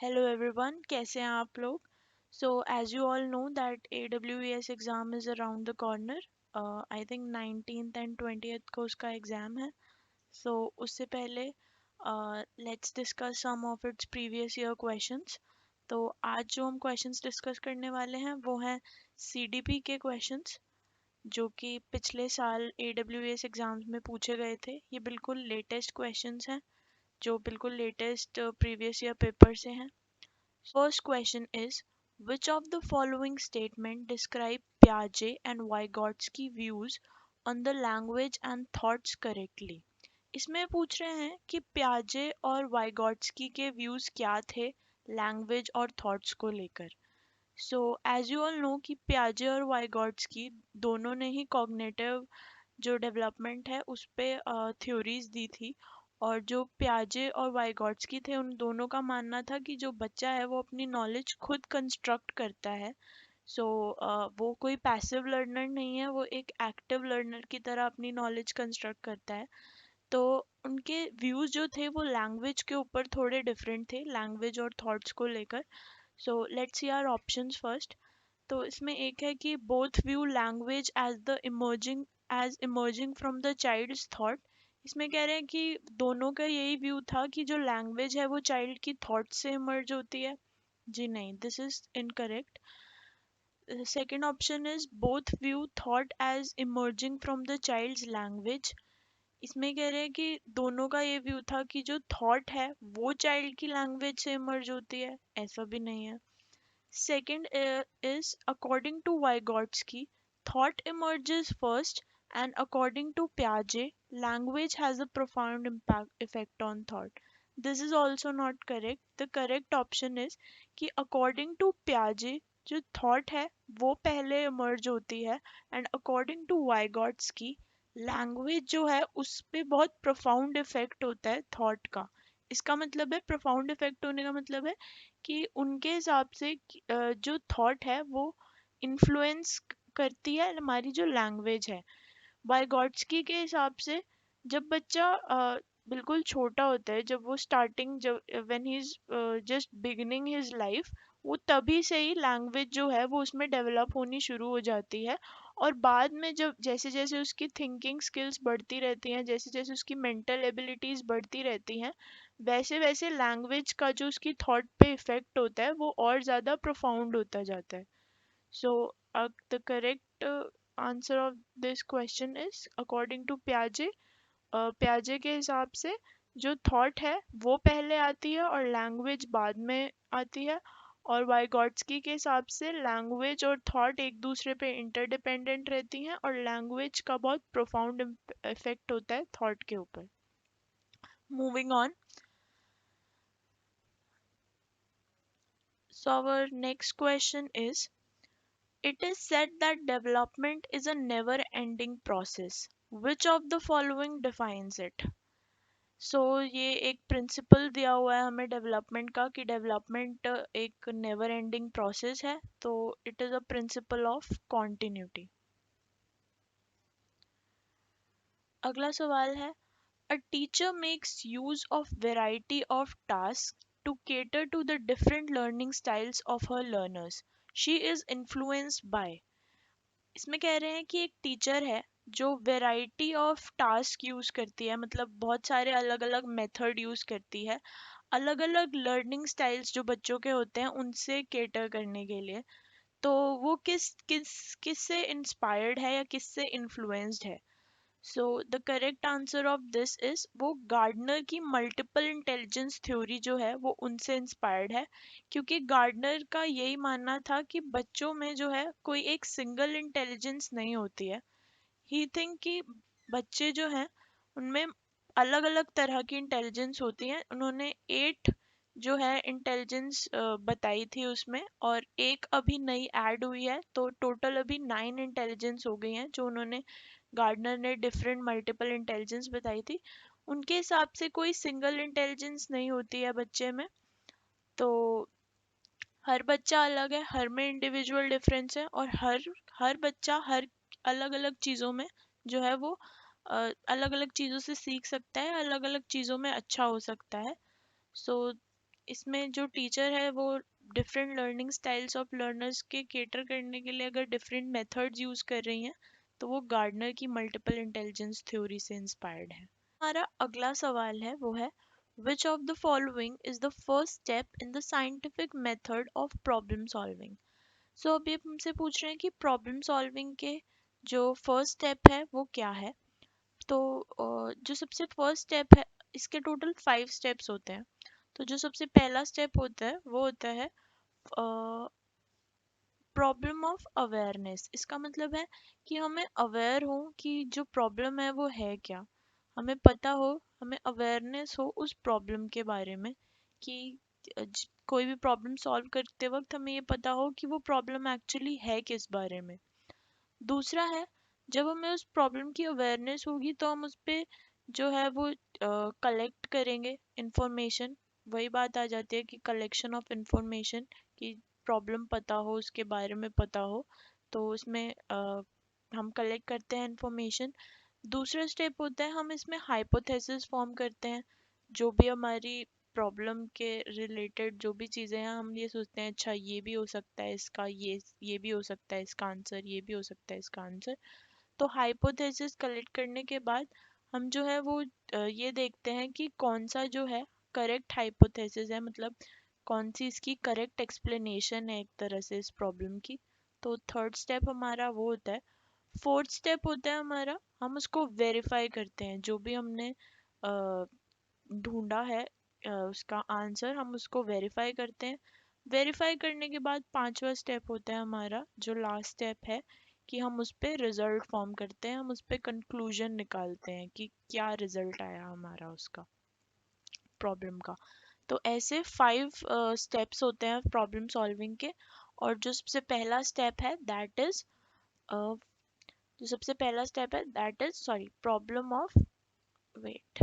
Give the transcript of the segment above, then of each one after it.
Hello everyone, कैसे हैं आप लोग? So as you all know that AWES exam is around the corner. I think 19th and 20th को उसका exam है. So उससे पहले let's discuss some of its previous year questions. तो आज जो हम questions discuss करने वाले हैं वो हैं CDP के questions जो कि पिछले साल AWES एग्जाम्स में पूछे गए थे. ये बिल्कुल लेटेस्ट questions हैं जो बिल्कुल लेटेस्ट प्रीवियस ईयर पेपर से हैं. First question is which of the following statement describe Piaget and Vygotsky views on the language and thoughts correctly? इसमें पूछ रहे हैं कि प्याजे और वाइगॉट्स्की के व्यूज क्या थे लैंग्वेज और थॉट्स को लेकर. So as you all know कि प्याजे और वाइगॉट्स्की दोनों ने ही कॉग्निटिव जो डेवलपमेंट है उस पे थ्योरीज दी थी. और जो प्याजे और वाइगॉट्स्की थे उन दोनों का मानना था कि जो बच्चा है वो अपनी नॉलेज खुद कंस्ट्रक्ट करता है. सो वो कोई पैसिव लर्नर नहीं है, वो एक एक्टिव लर्नर की तरह अपनी नॉलेज कंस्ट्रक्ट करता है. तो उनके व्यूज जो थे वो लैंग्वेज के ऊपर थोड़े डिफरेंट थे, लैंग्वेज और थॉट्स को लेकर. So let's see our options first. तो इसमें एक है कि both view language as emerging from the child's thought. इसमें कह रहे हैं कि दोनों का यही व्यू था कि जो लैंग्वेज है वो चाइल्ड की थॉट से इमर्ज होती है. जी नहीं, this is incorrect. Second option is both view thought as emerging from the child's language. इसमें कह रहे हैं कि दोनों का ये व्यू था कि जो थॉट है वो चाइल्ड की लैंग्वेज से इमर्ज होती है. ऐसा भी नहीं है. Second is according to Vygotsky, thought emerges first, and according to Piaget, language has a profound impact effect on thought. This is also not correct. The correct option is कि according to Piaget जो thought है वो पहले emerge होती है, and according to Vygotsky language जो है उस पे बहुत profound effect होता है thought का. इसका मतलब है profound effect होने का मतलब है कि उनके हिसाब से जो थॉट है वो इन्फ्लुएंस करती है हमारी जो लैंग्वेज है. वाइगॉट्स्की के हिसाब से जब बच्चा बिल्कुल छोटा होता है, जब वो स्टार्टिंग जब when he is just beginning his life, वो तभी से ही लैंग्वेज जो है वो उसमें डेवलप होनी शुरू हो जाती है. और बाद में जब जैसे जैसे उसकी थिंकिंग स्किल्स बढ़ती रहती हैं, जैसे जैसे उसकी मेंटल एबिलिटीज बढ़ती रहती हैं, वैसे वैसे लैंग्वेज का जो उसकी थॉट पे इफेक्ट होता है वो और ज़्यादा प्रोफाउंड होता जाता है. So, the correct answer of this question is according to Piaget. Piaget के हिसाब से जो थॉट है वो पहले आती है और लैंग्वेज बाद में आती है. और वाइगॉट्स्की के हिसाब से लैंग्वेज और थॉट एक दूसरे पे इंटरडिपेंडेंट रहती हैं और लैंग्वेज का बहुत प्रोफाउंड इफेक्ट होता है थॉट के ऊपर. Moving on. So our next question is it is said that development is a never ending process. Which of the following defines it? सो ये एक प्रिंसिपल दिया हुआ है हमें डेवलपमेंट का कि डेवलपमेंट एक नेवर एंडिंग प्रोसेस है. तो it is a principle of continuity. अगला सवाल है a teacher makes use of variety of task to cater to the different learning styles of her learners. She is influenced by. इसमें कह रहे हैं कि एक टीचर है जो वैरायटी ऑफ टास्क यूज करती है, मतलब बहुत सारे अलग अलग मेथड यूज करती है अलग अलग लर्निंग स्टाइल्स जो बच्चों के होते हैं उनसे केटर करने के लिए. तो वो किस किस किस से इंस्पायर्ड है या किस से इन्फ्लुएंस्ड है. So the correct answer of this is वो गार्डनर की मल्टीपल इंटेलिजेंस थ्योरी जो है वो उनसे इंस्पायर्ड है. क्योंकि गार्डनर का यही मानना था कि बच्चों में जो है कोई एक सिंगल इंटेलिजेंस नहीं होती है. ही थिंक कि बच्चे जो हैं उनमें अलग अलग तरह की इंटेलिजेंस होती है. उन्होंने 8 जो है इंटेलिजेंस बताई थी उसमें, और एक अभी नई ऐड हुई है, तो टोटल अभी 9 इंटेलिजेंस हो गई हैं जो उन्होंने गार्डनर ने डिफरेंट मल्टीपल इंटेलिजेंस बताई थी. उनके हिसाब से कोई सिंगल इंटेलिजेंस नहीं होती है बच्चे में. तो हर बच्चा अलग है, हर में इंडिविजुअल डिफरेंस है, और हर बच्चा हर अलग अलग चीज़ों में जो है वो अलग अलग चीज़ों से सीख सकता है, अलग अलग चीज़ों में अच्छा हो सकता है. सो इसमें जो टीचर है वो different learning styles of learners के केटर करने के लिए अगर डिफरेंट मेथड्स यूज कर रही हैं तो वो गार्डनर की मल्टीपल इंटेलिजेंस थ्योरी से इंस्पायर्ड है। हमारा अगला सवाल है वो है which of the following is the first step in the scientific method of problem solving। सो अभी हमसे पूछ रहे हैं कि प्रॉब्लम सॉल्विंग के जो फर्स्ट स्टेप है वो क्या है। तो जो सबसे फर्स्ट स्टेप है, इसके टोटल 5 स्टेप्स होते हैं। तो जो सबसे पहला स्टेप होता है वो होता है प्रॉब्लम ऑफ अवेयरनेस। इसका मतलब है कि हमें अवेयर हो कि जो प्रॉब्लम है वो है क्या, हमें पता हो, हमें अवेयरनेस हो उस प्रॉब्लम के बारे में कि कोई भी प्रॉब्लम सॉल्व करते वक्त हमें ये पता हो कि वो प्रॉब्लम एक्चुअली है किस बारे में। दूसरा है, जब हमें उस प्रॉब्लम की अवेयरनेस होगी तो हम उस पे जो है वो कलेक्ट करेंगे इंफॉर्मेशन। वही बात आ जाती है कि कलेक्शन ऑफ इंफॉर्मेशन, कि प्रॉब्लम पता हो, उसके बारे में पता हो, तो उसमें हम कलेक्ट करते हैं इंफॉर्मेशन। दूसरा स्टेप होता है हम इसमें हाइपोथेसिस फॉर्म करते हैं। जो भी हमारी प्रॉब्लम के रिलेटेड जो भी चीज़ें हैं हम ये सोचते हैं अच्छा ये भी हो सकता है इसका, ये भी हो सकता है इसका आंसर, ये भी हो सकता है इसका आंसर। तो हाइपोथेसिस कलेक्ट करने के बाद हम जो है वो ये देखते हैं कि कौन सा जो है करेक्ट हाइपोथेसिस है, मतलब कौन सी इसकी करेक्ट एक्सप्लेनेशन है एक तरह से इस प्रॉब्लम की। तो थर्ड स्टेप हमारा वो होता है। फोर्थ स्टेप होता है हमारा, हम उसको वेरीफाई करते हैं, जो भी हमने ढूंढा है उसका आंसर हम उसको वेरीफाई करते हैं। वेरीफाई करने के बाद पांचवा स्टेप होता है हमारा जो लास्ट स्टेप है, कि हम उस पर रिजल्ट फॉर्म करते हैं, हम उस पर कंक्लूजन निकालते हैं कि क्या रिजल्ट आया हमारा उसका प्रॉब्लम का। तो ऐसे 5 स्टेप्स होते हैं प्रॉब्लम सॉल्विंग के। और जो सबसे पहला स्टेप है दैट इज जो सबसे पहला स्टेप है that is sorry problem of wait.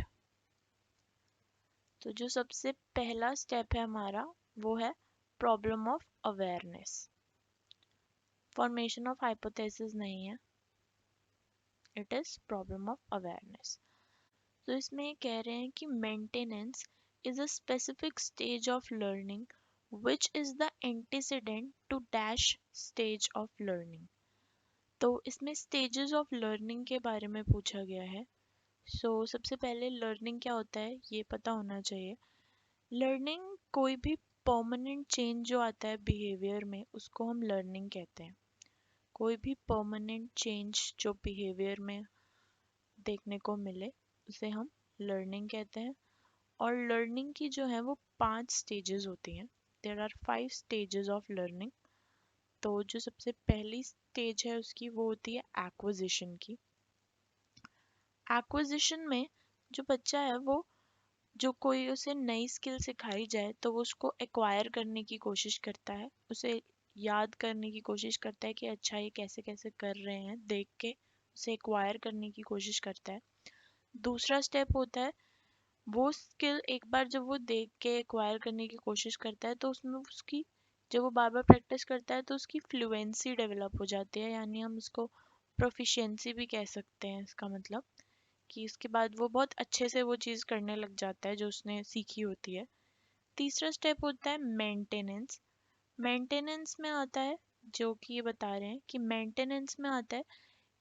तो जो सबसे पहला स्टेप है हमारा वो है problem of awareness. Formation of hypothesis नहीं है, it is problem of awareness. तो इसमें ये कह रहे हैं कि maintenance is a specific stage of learning which is the antecedent to dash stage of learning. तो इसमें स्टेजेस ऑफ लर्निंग के बारे में पूछा गया है। सबसे पहले लर्निंग क्या होता है ये पता होना चाहिए। लर्निंग कोई भी परमानेंट चेंज जो आता है बिहेवियर में उसको हम लर्निंग कहते हैं। कोई भी परमानेंट चेंज जो बिहेवियर में देखने को मिले उसे हम लर्निंग कहते हैं। और लर्निंग की जो है वो 5 स्टेजेस होती हैं। There are 5 stages of learning. तो जो सबसे पहली स्टेज है उसकी वो होती है एक्विजिशन की। एक्विजिशन में जो बच्चा है वो जो कोई उसे नई स्किल सिखाई जाए तो वो उसको एक्वायर करने की कोशिश करता है, उसे याद करने की कोशिश करता है कि अच्छा ये कैसे कैसे कर रहे हैं, देख के उसे एक्वायर करने की कोशिश करता है। दूसरा स्टेप होता है वो स्किल एक बार जब वो देख के एक्वायर करने की कोशिश करता है तो उसमें उसकी जब वो बार बार प्रैक्टिस करता है तो उसकी फ्लुएंसी डेवलप हो जाती है, यानी हम उसको प्रोफिशिएंसी भी कह सकते हैं। इसका मतलब कि उसके बाद वो बहुत अच्छे से वो चीज़ करने लग जाता है जो उसने सीखी होती है। तीसरा स्टेप होता है मेंटेनेंस। मेंटेनेंस में आता है जो कि ये बता रहे हैं कि मेंटेनेंस में आता है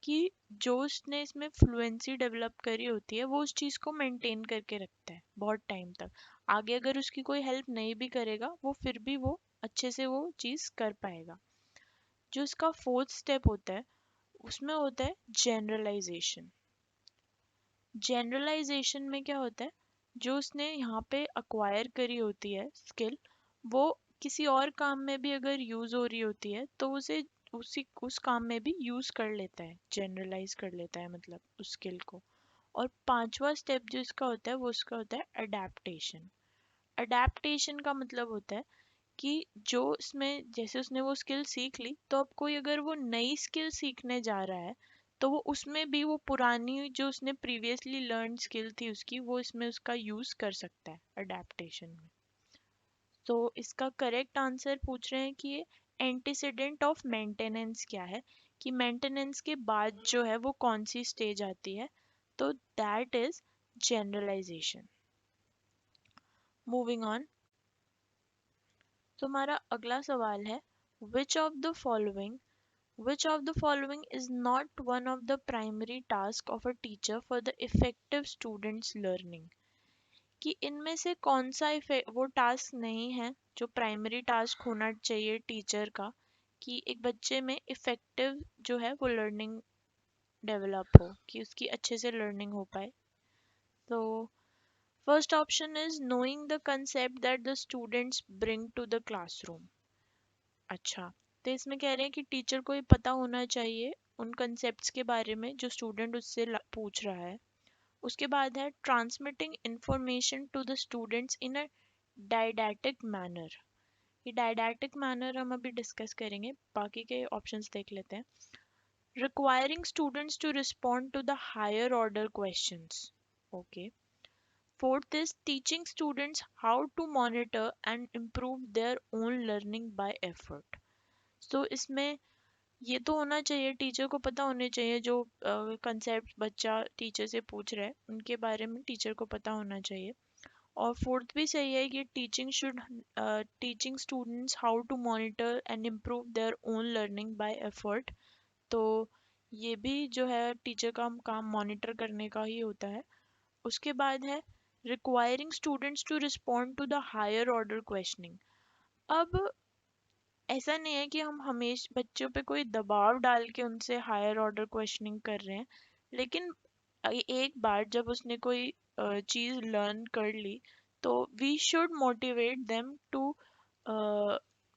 कि जो उसने इसमें फ्लुएंसी डेवलप करी होती है वो उस चीज़ को मेंटेन करके रखता है बहुत टाइम तक। आगे अगर उसकी कोई हेल्प नहीं भी करेगा वो फिर भी वो अच्छे से वो चीज़ कर पाएगा। जो इसका फोर्थ स्टेप होता है उसमें होता है जनरलाइजेशन। जनरलाइजेशन में क्या होता है, जो उसने यहाँ पे अक्वायर करी होती है स्किल वो किसी और काम में भी अगर यूज हो रही होती है तो उसे उस काम में भी यूज कर लेता है, जनरलाइज कर लेता है मतलब उस स्किल को। और पांचवा स्टेप जो इसका होता है वो उसका होता है अडेप्टेशन। अडेप्टेशन का मतलब होता है कि जो उसमें जैसे उसने वो स्किल सीख ली तो अब कोई अगर वो नई स्किल सीखने जा रहा है तो वो उसमें भी वो पुरानी जो उसने प्रीवियसली लर्न स्किल थी उसकी वो इसमें उसका यूज कर सकता है अडेप्टेशन में। तो इसका करेक्ट आंसर पूछ रहे हैं कि ये एंटीसीडेंट ऑफ मेंटेनेंस क्या है, कि मेंटेनेंस के बाद जो है वो कौन सी स्टेज आती है। तो that is generalisation. Moving on. तो हमारा अगला सवाल है, which of the following Which of the following is not one of the primary tasks of a teacher for the effective students learning? कि इनमें से कौन सा वो टास्क नहीं है जो प्राइमरी टास्क होना चाहिए टीचर का, कि एक बच्चे में इफेक्टिव जो है वो लर्निंग डेवलप हो, कि उसकी अच्छे से लर्निंग हो पाए। तो first option is knowing the concept that the students bring to the classroom. अच्छा, तो इसमें कह रहे हैं कि टीचर को ये पता होना चाहिए उन कंसेप्ट्स के बारे में जो स्टूडेंट उससे पूछ रहा है। उसके बाद है transmitting information to the students in a didactic manner. ये डायडैक्टिक मैनर हम अभी डिस्कस करेंगे, बाकी के ऑप्शंस देख लेते हैं। Requiring students to respond to the higher order questions. Okay. Fourth is teaching students how to monitor and improve their own learning by effort. So इसमें ये तो होना चाहिए, टीचर को पता होने चाहिए जो कंसेप्ट बच्चा टीचर से पूछ रहा है उनके बारे में टीचर को पता होना चाहिए। और फोर्थ भी सही है कि teaching students how to monitor and improve their own learning by effort. तो ये भी जो है टीचर का काम मॉनिटर करने का ही होता है। उसके बाद है requiring students to respond to the higher order questioning. अब ऐसा नहीं है कि हम हमेशा बच्चों पे कोई दबाव डाल के उनसे हायर ऑर्डर क्वेश्चनिंग कर रहे हैं, लेकिन एक बार जब उसने कोई चीज़ लर्न कर ली तो we should motivate them to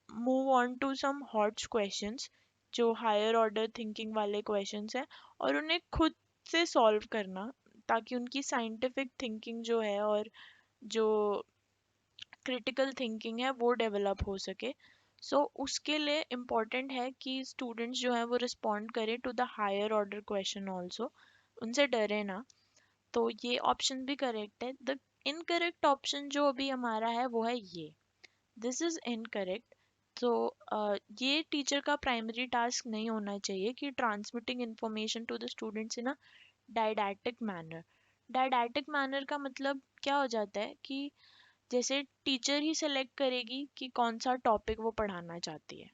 move on to some hot questions जो हायर ऑर्डर थिंकिंग वाले क्वेश्चंस हैं, और उन्हें खुद से सॉल्व करना, ताकि उनकी साइंटिफिक थिंकिंग जो है और जो क्रिटिकल थिंकिंग है वो डेवलप हो सके। उसके लिए इम्पॉर्टेंट है कि स्टूडेंट्स जो है वो रिस्पॉन्ड करें to the higher order question also, उनसे डरे ना। तो ये ऑप्शन भी करेक्ट है। द इनकरेक्ट ऑप्शन जो अभी हमारा है वो है ये, दिस इज इनकरेक्ट। तो ये टीचर का प्राइमरी टास्क नहीं होना चाहिए कि transmitting information to the students in a didactic manner. Didactic manner का मतलब क्या हो जाता है कि जैसे टीचर ही सेलेक्ट करेगी कि कौन सा टॉपिक वो पढ़ाना चाहती है,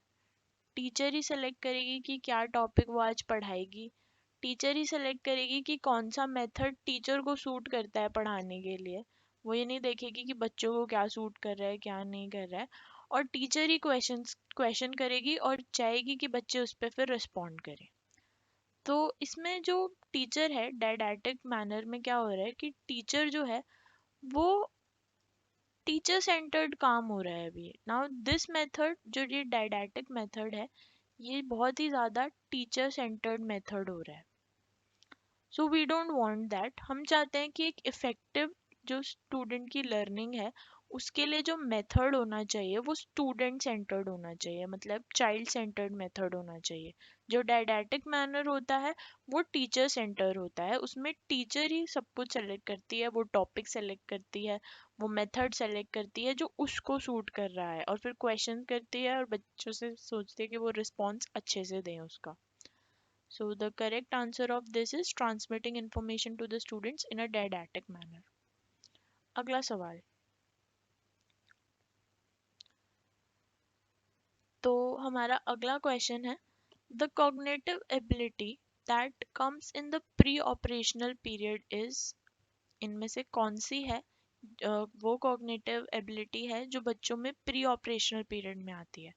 टीचर ही सेलेक्ट करेगी कि क्या टॉपिक वो आज पढ़ाएगी, टीचर ही सेलेक्ट करेगी कि कौन सा मेथड टीचर को सूट करता है पढ़ाने के लिए। वो ये नहीं देखेगी कि बच्चों को क्या सूट कर रहा है क्या नहीं कर रहा है। और टीचर ही क्वेश्चन करेगी और चाहेगी कि बच्चे उस पर फिर रिस्पॉन्ड करें। तो इसमें जो टीचर है डायडैक्टिक मैनर में क्या हो रहा है कि टीचर जो है वो टीचर सेंटर्ड काम हो रहा है अभी। नाउ दिस मेथड जो ये डायडैक्टिक मेथड है ये बहुत ही ज़्यादा टीचर सेंटर्ड मेथड हो रहा है। So we don't want that. हम चाहते हैं कि एक इफ़ेक्टिव जो स्टूडेंट की लर्निंग है उसके लिए जो मेथड होना चाहिए वो स्टूडेंट सेंटर्ड होना चाहिए, मतलब चाइल्ड सेंटर्ड मेथड होना चाहिए। जो डायडैक्टिक मैनर होता है वो टीचर सेंटर होता है, उसमें टीचर ही सब कुछ सेलेक्ट करती है, वो टॉपिक सेलेक्ट करती है, वो मेथड सेलेक्ट करती है जो उसको सूट कर रहा है, और फिर क्वेश्चन करती है और बच्चों से सोचती है कि वो रिस्पॉन्स अच्छे से दें उसका। So the correct answer of this is transmitting information to the students in a didactic manner. अगला सवाल, तो हमारा अगला क्वेश्चन है, the cognitive ability that comes in the pre-operational period is, इनमें से कौन सी है वो कॉग्निटिव एबिलिटी है जो बच्चों में प्री ऑपरेशनल पीरियड में आती है।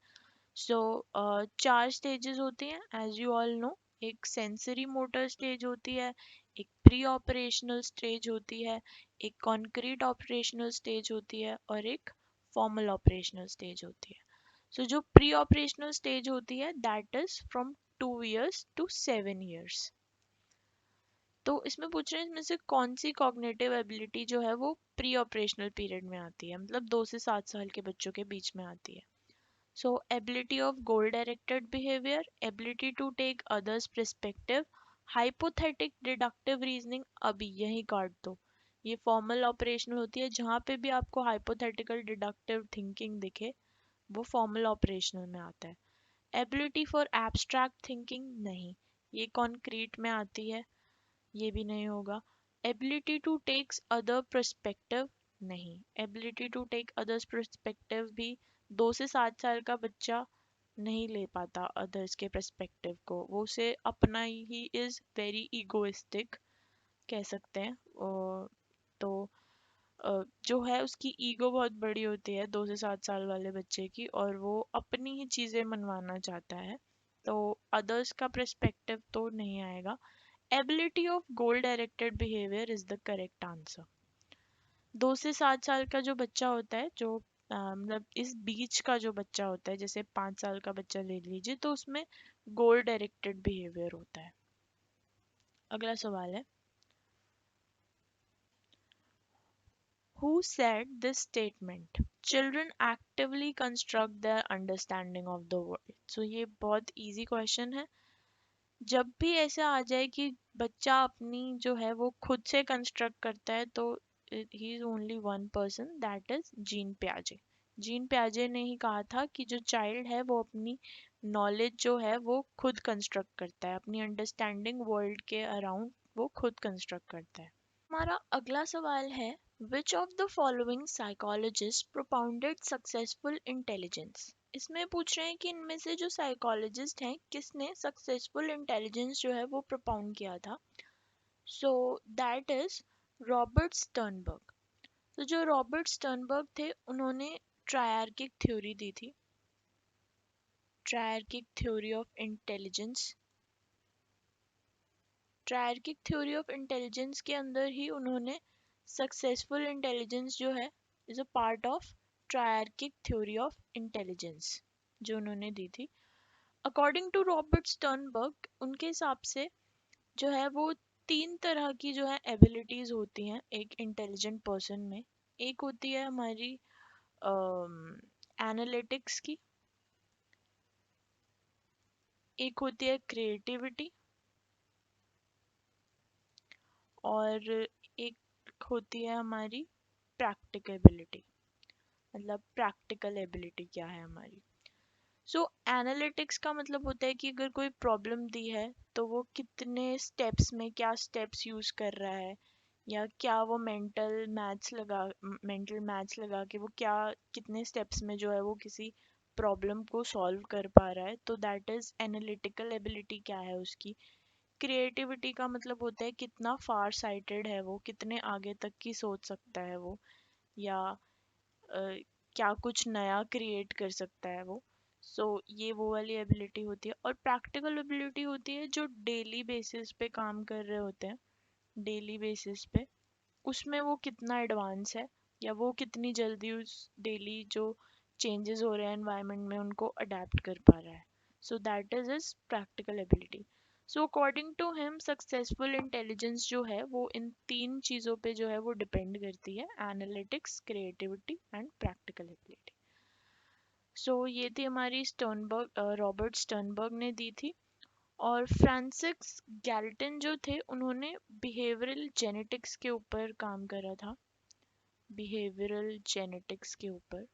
चार स्टेजेस होती हैं एज यू ऑल नो। एक सेंसरी मोटर स्टेज होती है, एक प्री ऑपरेशनल स्टेज होती है, एक कॉन्क्रीट ऑपरेशनल स्टेज होती है और एक फॉर्मल ऑपरेशनल स्टेज होती है। जो प्री ऑपरेशनल स्टेज होती है that is from 2 years to 7 years। तो इसमें पूछ रहे हैं इसमें से कौन सी कॉग्निटिव एबिलिटी जो है वो प्री ऑपरेशनल पीरियड में आती है, मतलब 2 से 7 साल के बच्चों के बीच में आती है। So ability of goal directed behavior, ability to take others perspective, hypothetic deductive reasoning, अभी यही काट दो। ये फॉर्मल ऑपरेशनल होती है, जहाँ पे भी आपको हाइपोथेटिकल डिडक्टिव थिंकिंग दिखे वो फॉर्मल ऑपरेशनल में आता है। एबिलिटी फॉर एब्स्ट्रैक्ट थिंकिंग नहीं, ये कॉन्क्रीट में आती है, ये भी नहीं होगा। Ability to takes other perspective नहीं, ability to take others perspective भी 2 से 7 साल का बच्चा नहीं ले पाता अदर्स के पर्सपेक्टिव को, वो उसे अपना ही इज वेरी ईगोइस्टिक कह सकते हैं। तो जो है उसकी ईगो बहुत बड़ी होती है 2 से 7 साल वाले बच्चे की, और वो अपनी ही चीज़ें मनवाना चाहता है, तो अदर्स का पर्सपेक्टिव तो नहीं आएगा। Ability of goal directed behaviour is the correct answer. 2 से 7 साल का जो बच्चा होता है, जो मतलब इस बीच का जो बच्चा होता है, जैसे 5 साल का बच्चा ले लीजिए, तो उसमें गोल डायरेक्टेड बिहेवियर होता है। अगला सवाल है, Who said this statement? Children actively construct their understanding of the world. So ये बहुत easy question है। जब भी ऐसा आ जाए कि बच्चा अपनी जो है वो खुद से कंस्ट्रक्ट करता है, तो he is only one person, that is Jean प्याजे। जीन प्याजे ने ही कहा था कि जो चाइल्ड है वो अपनी नॉलेज जो है वो खुद कंस्ट्रक्ट करता है, अपनी अंडरस्टैंडिंग वर्ल्ड के अराउंड वो खुद कंस्ट्रक्ट करता है। हमारा अगला सवाल है, which of the following psychologist propounded successful intelligence. इसमें पूछ रहे हैं कि इनमें से जो साइकोलॉजिस्ट हैं किसने सक्सेसफुल इंटेलिजेंस जो है वो प्रोपाउंड किया था। सो दैट इज रॉबर्ट स्टर्नबर्ग। तो जो रॉबर्ट स्टर्नबर्ग थे उन्होंने ट्रायर्किक थ्योरी दी थी, triarchic theory of intelligence. Triarchic theory of intelligence के अंदर ही उन्होंने सक्सेसफुल इंटेलिजेंस जो है is a part of triarchic theory of intelligence जो उन्होंने दी थी। अकॉर्डिंग टू रॉबर्ट स्टर्नबर्ग, उनके हिसाब से जो है वो 3 तरह की जो है एबिलिटीज होती हैं एक इंटेलिजेंट पर्सन में। एक होती है हमारी एनालिटिक्स की, एक होती है क्रिएटिविटी, और एक होती है हमारी प्रैक्टिकेबिलिटी। मतलब प्रैक्टिकल एबिलिटी क्या है हमारी। सो एनालिटिक्स का मतलब होता है कि अगर कोई प्रॉब्लम दी है तो वो कितने स्टेप्स में क्या स्टेप्स यूज कर रहा है, या क्या वो मेंटल मैथ्स लगा के वो क्या कितने स्टेप्स में जो है वो किसी प्रॉब्लम को सॉल्व कर पा रहा है, तो दैट इज एनालिटिकल एबिलिटी क्या है उसकी। क्रिएटिविटी का मतलब होता है कितना फार साइटेड है वो, कितने आगे तक की सोच सकता है वो, या क्या कुछ नया क्रिएट कर सकता है वो। ये वो वाली एबिलिटी होती है। और प्रैक्टिकल एबिलिटी होती है जो डेली बेसिस पे काम कर रहे होते हैं, डेली बेसिस पे उसमें वो कितना एडवांस है, या वो कितनी जल्दी उस डेली जो चेंजेस हो रहे हैं एनवायरनमेंट में उनको अडेप्ट कर पा रहा है। So that is is practical ability. So according to him successful intelligence जो है वो इन 3 चीज़ों पे जो है वो डिपेंड करती है, analytics, creativity and practical ability. ये थी हमारी स्टर्नबर्ग, रॉबर्ट स्टर्नबर्ग ने दी थी। और फ्रांसिस गैल्टन जो थे उन्होंने बिहेवियरल जेनेटिक्स के ऊपर काम करा था, बिहेवियरल जेनेटिक्स के ऊपर।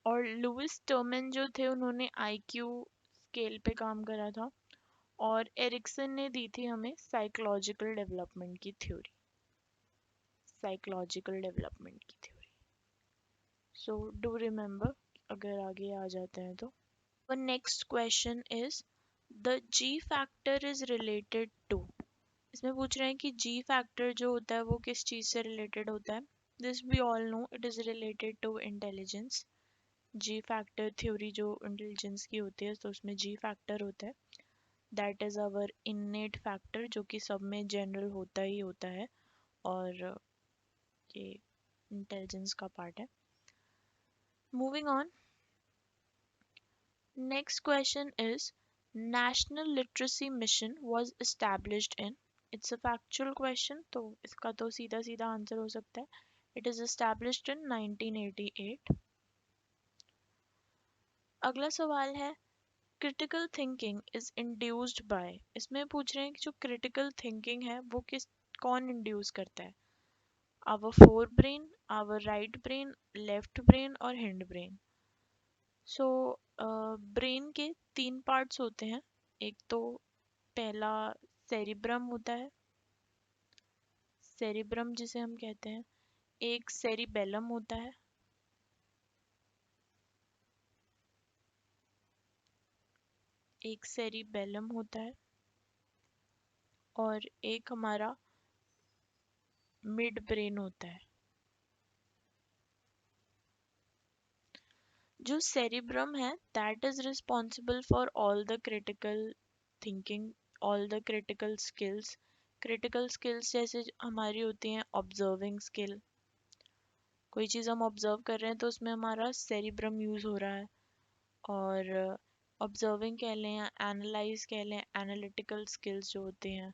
और लुइस टर्मन जो थे उन्होंने आईक्यू स्केल पे काम करा था। और एरिक्सन ने दी थी हमें साइकोलॉजिकल डेवलपमेंट की थ्योरी, साइकोलॉजिकल डेवलपमेंट की थ्योरी। सो डू रिमेम्बर अगर आगे आ जाते हैं तो। Next question is, the G factor is related to. इसमें पूछ रहे हैं कि जी फैक्टर जो होता है वो किस चीज़ से रिलेटेड होता है। This we all know it is related to intelligence. G factor theory जो इंटेलिजेंस की होती है तो उसमें जी फैक्टर होता है, that is our innate factor जो कि सब में जनरल होता ही होता है, और ये इंटेलिजेंस का पार्ट है। Moving on, next question is, national literacy mission was established in. It's a factual question तो इसका तो सीधा सीधा आंसर हो सकता है, इट इज एस्टैब्लिश्ड इन 1988। अगला सवाल है, critical thinking is induced by. इसमें पूछ रहे हैं कि जो क्रिटिकल थिंकिंग है वो कौन इंड्यूस करता है, our fore brain, our right brain, left brain और हिंड ब्रेन। सो ब्रेन के 3 पार्ट्स होते हैं। एक तो पहला सेरिब्रम होता है, सेरिब्रम जिसे हम कहते हैं। एक सेरिबेलम होता है, एक सेरिबेलम होता है और एक हमारा मिड ब्रेन होता है। जो सेरिब्रम है that is responsible for all the critical thinking, all the critical skills. Critical skills जैसे हमारी होती हैं ऑब्जर्विंग स्किल, कोई चीज़ हम ऑब्जर्व कर रहे हैं तो उसमें हमारा सेरिब्रम यूज़ हो रहा है। और ऑब्जर्विंग कह लें या एनालाइज कह लें, एनालिटिकल स्किल्स जो होते हैं,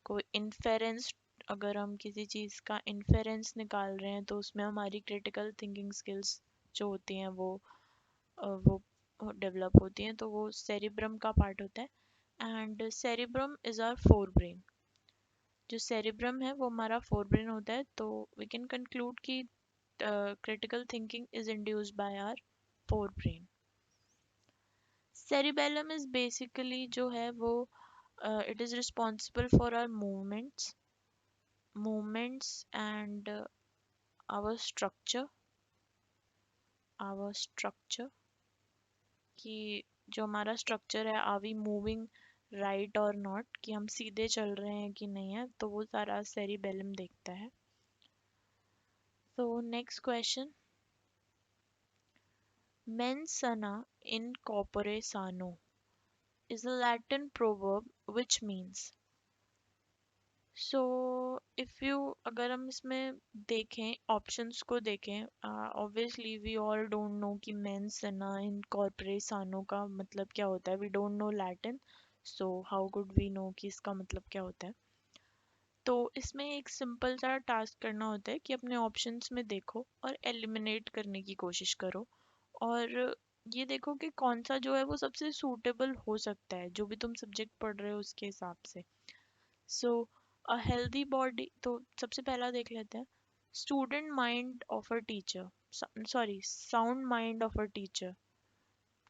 कोई इन्फेरेंस, अगर हम किसी चीज़ का इन्फेरेंस निकाल रहे हैं तो उसमें हमारी क्रिटिकल थिंकिंग स्किल्स जो होती हैं वो डेवलप होती हैं, तो वो सेरिब्रम का पार्ट होता है। And cerebrum is our fore brain. जो सेरिब्रम है वो हमारा फोर ब्रेन होता है, तो वी कैन कंक्लूड कि critical thinking is induced by our forebrain. Cerebellum is basically जो है वो it is responsible for our movements and our structure कि जो हमारा स्ट्रक्चर है, आर वी मूविंग राइट और नॉट, कि हम सीधे चल रहे हैं कि नहीं है, तो वो सारा सेरिबेलम देखता है। तो next question, mens sana in corpore sano is a Latin proverb which means। So if you, अगर हम इसमें देखें, ऑप्शंस को देखें, obviously we all don't know कि मेंस ना इन कॉर्पोरे सानो का मतलब क्या होता है, we don't know Latin, so how could we know कि इसका मतलब क्या होता है। तो इसमें एक सिंपल सा टास्क करना होता है कि अपने ऑप्शंस में देखो और एलिमिनेट करने की कोशिश करो, और ये देखो कि कौन सा जो है वो सबसे सूटेबल हो सकता है जो भी तुम सब्जेक्ट पढ़ रहे हो उसके हिसाब से। सो अ हेल्दी बॉडी, तो सबसे पहला देख लेते हैं, student mind of a teacher, sorry sound mind of a teacher.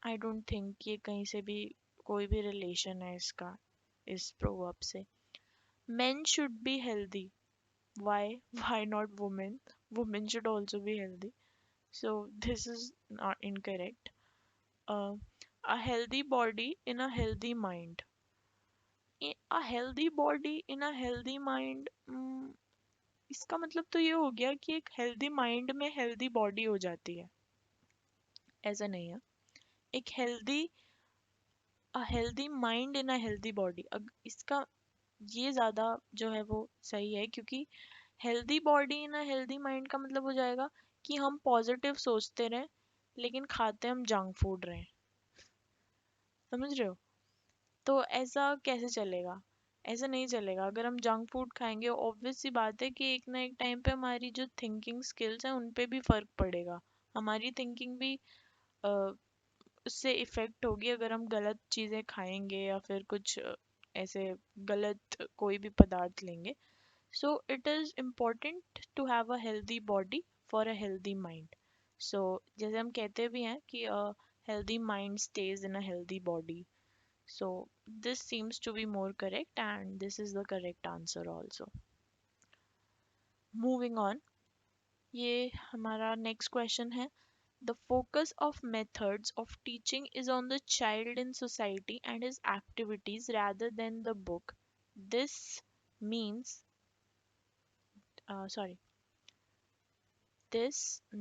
I don't think ये कहीं से भी कोई भी रिलेशन है इसका इस प्रोवर्ब से। men should be healthy, why not women, women should also be healthy, so this is not incorrect. uh, a healthy body in a healthy mind, a healthy body in a healthy mind, इसका मतलब तो ये हो गया कि एक healthy mind में healthy body हो जाती है, ऐसा नहीं है। एक healthy, a healthy mind in a healthy body, इसका ये ज़्यादा जो है वो सही है, क्योंकि healthy body in a healthy mind का मतलब हो जाएगा कि हम पॉजिटिव सोचते रहें लेकिन खाते हम जंक फूड रहें। समझ रहे हो? तो ऐसा कैसे चलेगा? ऐसा नहीं चलेगा। अगर हम जंक फूड खाएंगे, ऑब्वियस सी बात है कि एक ना एक टाइम पे हमारी जो थिंकिंग स्किल्स हैं उन पे भी फर्क पड़ेगा, हमारी थिंकिंग भी अ, उससे इफेक्ट होगी अगर हम गलत चीज़ें खाएंगे या फिर कुछ ऐसे गलत कोई भी पदार्थ लेंगे। So it is important to have a healthy body for a healthy mind. So जैसे हम कहते भी हैं कि a healthy mind stays in a healthy body. So this seems to be more correct and this is the correct answer also. Moving on, ये हमारा next question है. The focus of methods of teaching is on the child in society and his activities rather than the book. This means, sorry, this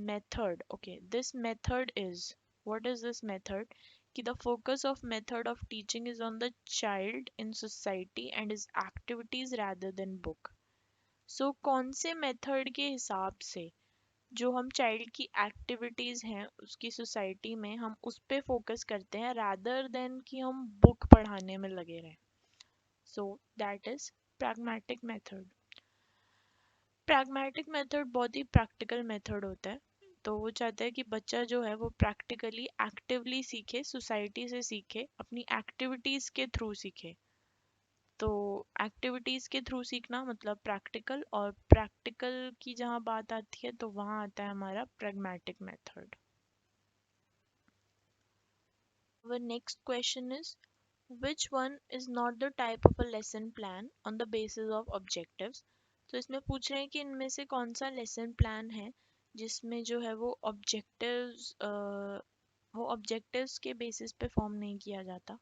method, okay, this method is, what is this method, कि the focus of method of teaching is on the child in society and his activities rather than book. So कौन से method के हिसाब से जो हम child की activities हैं उसकी सोसाइटी में हम उस पे फोकस करते हैं रादर देन कि हम बुक पढ़ाने में लगे रहें, सो that is pragmatic method. Pragmatic method बहुत ही प्रैक्टिकल मेथड होता है, तो वो चाहता है कि बच्चा जो है वो प्रैक्टिकली एक्टिवली सीखे, सोसाइटी से सीखे, अपनी एक्टिविटीज़ के थ्रू सीखे। तो एक्टिविटीज़ के थ्रू सीखना मतलब प्रैक्टिकल, और प्रैक्टिकल की जहाँ बात आती है तो वहाँ आता है हमारा pragmatic method. Our next question is, which one is not the type of a lesson plan on the basis of objectives तो इसमें पूछ रहे हैं कि इनमें से कौन सा लेसन प्लान है जिसमें जो है वो ऑब्जेक्टिव्स के बेसिस पे फॉर्म नहीं किया जाता.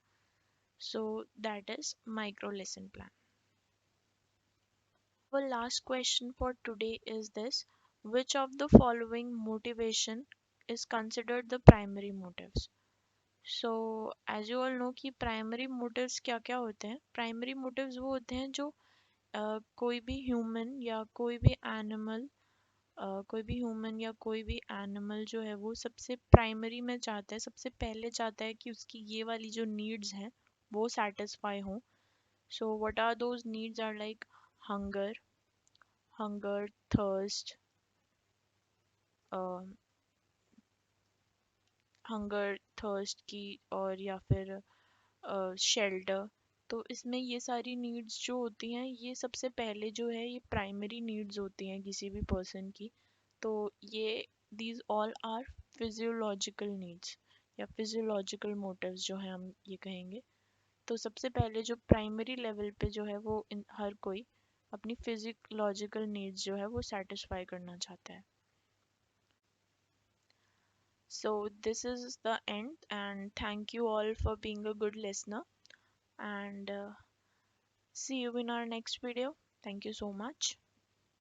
सो that is micro lesson plan. Our last question for today is this: which of the following motivation is considered the primary motives? So as you all know कि primary motives क्या क्या होते हैं. Primary motives वो होते हैं जो कोई भी ह्यूमन या कोई भी एनिमल जो है वो सबसे प्राइमरी में चाहता है, सबसे पहले चाहता है कि उसकी ये वाली जो नीड्स हैं वो सेटिस्फाई हो. So what are those needs are like hunger, thirst, hunger thirst की, और या फिर शेल्टर. तो इसमें ये सारी नीड्स जो होती हैं ये सबसे पहले जो है ये प्राइमरी नीड्स होती हैं किसी भी पर्सन की. तो ये these all are physiological needs या फिजियोलॉजिकल मोटिव्स जो है हम ये कहेंगे. तो सबसे पहले जो प्राइमरी लेवल पे जो है वो हर कोई अपनी फिजियोलॉजिकल नीड्स जो है वो सेटिस्फाई करना चाहता है. So this is the end, and thank you all for being a good listener, and see you in our next video. Thank you so much.